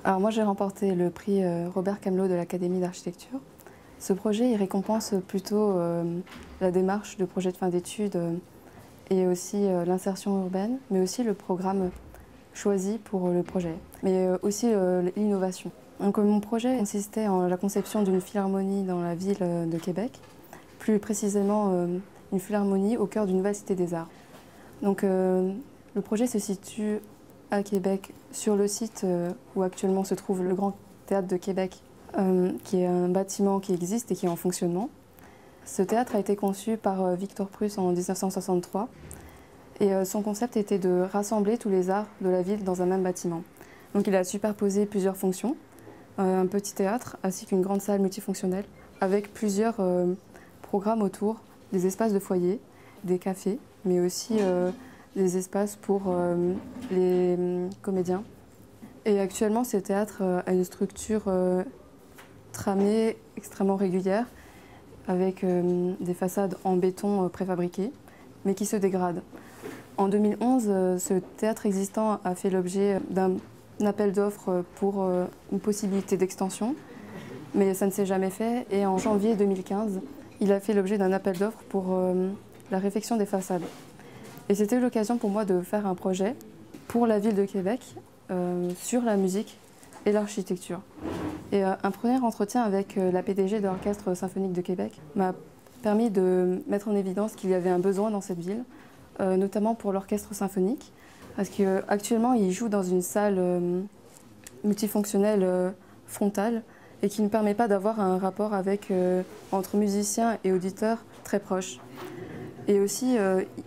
Alors moi j'ai remporté le prix Robert Camelot de l'Académie d'architecture. Ce projet il récompense plutôt la démarche de projet de fin d'études et aussi l'insertion urbaine, mais aussi le programme choisi pour le projet, mais aussi l'innovation. Donc mon projet consistait en la conception d'une philharmonie dans la ville de Québec, plus précisément une philharmonie au cœur d'une nouvelle cité des arts. Donc le projet se situe à Québec, sur le site où actuellement se trouve le Grand Théâtre de Québec, qui est un bâtiment qui existe et qui est en fonctionnement. Ce théâtre a été conçu par Victor Pruss en 1963 et son concept était de rassembler tous les arts de la ville dans un même bâtiment. Donc il a superposé plusieurs fonctions, un petit théâtre ainsi qu'une grande salle multifonctionnelle avec plusieurs programmes autour, des espaces de foyer, des cafés, mais aussi des espaces pour les comédiens. Et actuellement, ce théâtre a une structure tramée extrêmement régulière, avec des façades en béton préfabriquées, mais qui se dégradent. En 2011, ce théâtre existant a fait l'objet d'un appel d'offres pour une possibilité d'extension, mais ça ne s'est jamais fait. Et en janvier 2015, il a fait l'objet d'un appel d'offres pour la réfection des façades. Et c'était l'occasion pour moi de faire un projet pour la ville de Québec sur la musique et l'architecture. Et un premier entretien avec la PDG de l'Orchestre symphonique de Québec m'a permis de mettre en évidence qu'il y avait un besoin dans cette ville, notamment pour l'orchestre symphonique, parce qu'actuellement il joue dans une salle multifonctionnelle frontale et qui ne permet pas d'avoir un rapport entre musiciens et auditeurs très proche. Et aussi,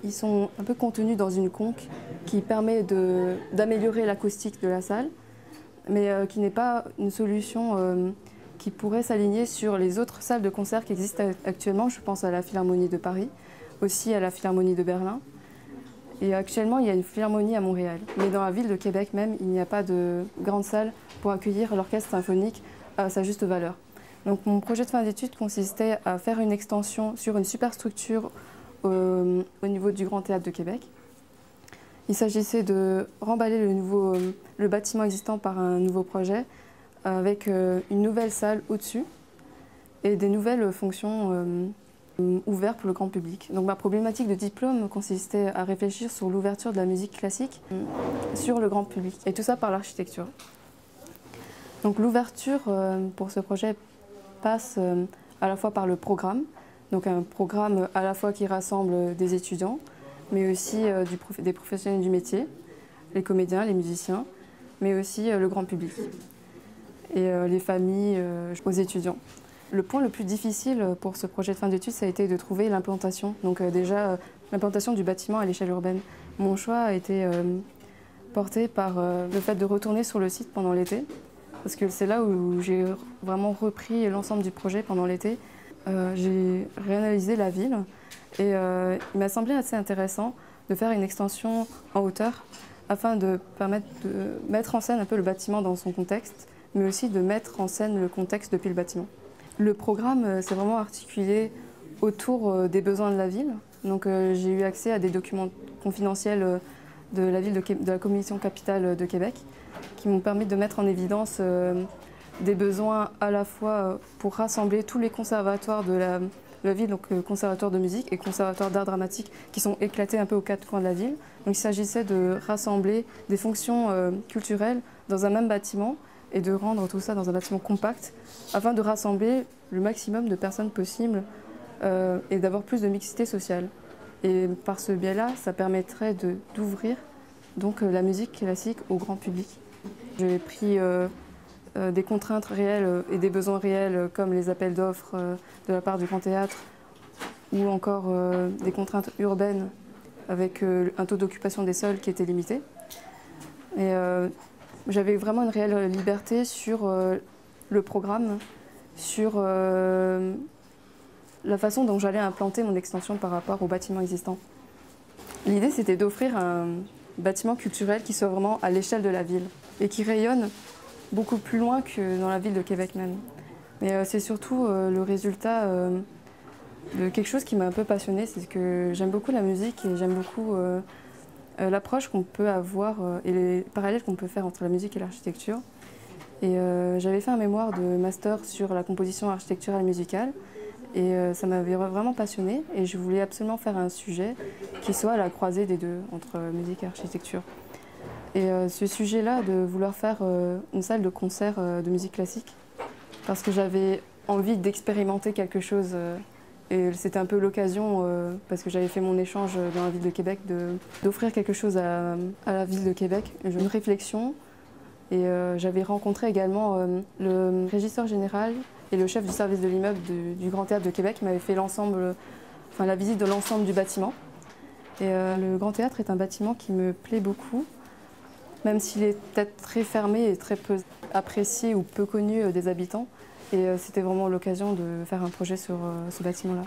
ils sont un peu contenus dans une conque qui permet d'améliorer l'acoustique de la salle, mais qui n'est pas une solution qui pourrait s'aligner sur les autres salles de concert qui existent actuellement. Je pense à la Philharmonie de Paris, aussi à la Philharmonie de Berlin. Et actuellement, il y a une philharmonie à Montréal. Mais dans la ville de Québec même, il n'y a pas de grande salle pour accueillir l'orchestre symphonique à sa juste valeur. Donc mon projet de fin d'études consistait à faire une extension sur une superstructure au niveau du Grand Théâtre de Québec. Il s'agissait de remballer le bâtiment existant par un nouveau projet avec une nouvelle salle au-dessus et des nouvelles fonctions ouvertes pour le grand public. Donc ma problématique de diplôme consistait à réfléchir sur l'ouverture de la musique classique sur le grand public, et tout ça par l'architecture. Donc l'ouverture pour ce projet passe à la fois par le programme, donc un programme à la fois qui rassemble des étudiants, mais aussi des professionnels du métier, les comédiens, les musiciens, mais aussi le grand public et les familles aux étudiants. Le point le plus difficile pour ce projet de fin d'études, ça a été de trouver l'implantation. Donc déjà, l'implantation du bâtiment à l'échelle urbaine. Mon choix a été porté par le fait de retourner sur le site pendant l'été, parce que c'est là où j'ai vraiment repris l'ensemble du projet pendant l'été. J'ai réanalysé la ville et il m'a semblé assez intéressant de faire une extension en hauteur afin de permettre de mettre en scène un peu le bâtiment dans son contexte, mais aussi de mettre en scène le contexte depuis le bâtiment. Le programme s'est vraiment articulé autour des besoins de la ville. Donc j'ai eu accès à des documents confidentiels de la ville de la Commission capitale de Québec qui m'ont permis de mettre en évidence des besoins à la fois pour rassembler tous les conservatoires de la ville, donc conservatoire de musique et conservatoire d'art dramatique qui sont éclatés un peu aux quatre coins de la ville. Donc il s'agissait de rassembler des fonctions culturelles dans un même bâtiment et de rendre tout ça dans un bâtiment compact afin de rassembler le maximum de personnes possibles et d'avoir plus de mixité sociale. Et par ce biais-là, ça permettrait d'ouvrir donc la musique classique au grand public. J'ai pris des contraintes réelles et des besoins réels comme les appels d'offres de la part du Grand Théâtre ou encore des contraintes urbaines avec un taux d'occupation des sols qui était limité. Et j'avais vraiment une réelle liberté sur le programme, sur la façon dont j'allais implanter mon extension par rapport au bâtiment existant. L'idée, c'était d'offrir un bâtiment culturel qui soit vraiment à l'échelle de la ville et qui rayonne beaucoup plus loin que dans la ville de Québec même. Mais c'est surtout le résultat de quelque chose qui m'a un peu passionnée, c'est que j'aime beaucoup la musique et j'aime beaucoup l'approche qu'on peut avoir et les parallèles qu'on peut faire entre la musique et l'architecture. Et j'avais fait un mémoire de master sur la composition architecturale musicale. Et ça m'avait vraiment passionnée. Et je voulais absolument faire un sujet qui soit à la croisée des deux, entre musique et architecture. Et ce sujet-là, de vouloir faire une salle de concert de musique classique, parce que j'avais envie d'expérimenter quelque chose. Et c'était un peu l'occasion, parce que j'avais fait mon échange dans la ville de Québec, d'offrir quelque chose à la ville de Québec, une réflexion. Et j'avais rencontré également le régisseur général et le chef du service de l'immeuble du Grand Théâtre de Québec qui m'avait fait la visite de l'ensemble du bâtiment. Et le Grand Théâtre est un bâtiment qui me plaît beaucoup, même s'il est peut-être très fermé et très peu apprécié ou peu connu des habitants. Et c'était vraiment l'occasion de faire un projet sur ce bâtiment-là.